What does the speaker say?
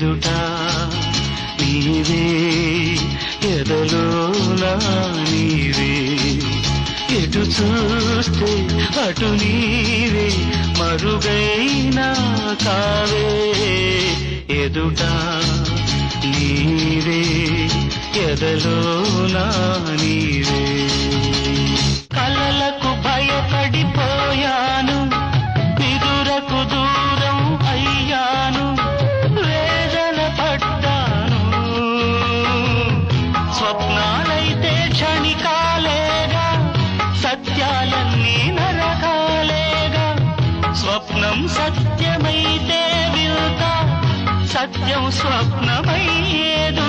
ఎదుట నీవే ఎదలోనా నీవే ఎటు చూస్తే అటు నీవే మరుగైనా కావే ఎదుట నీవే ఎదలోనా నీవే కలలకు భయపడిపోయాను ఎదురకు దూరం అయ్యాను వేదన పడ్డాను స్వప్నాలైతే క్షణికాలేగా సత్యాలన్నీ నరకాలేగా స్వప్నం సత్యమైతే వింత సత్యం స్వప్నమయ్యేది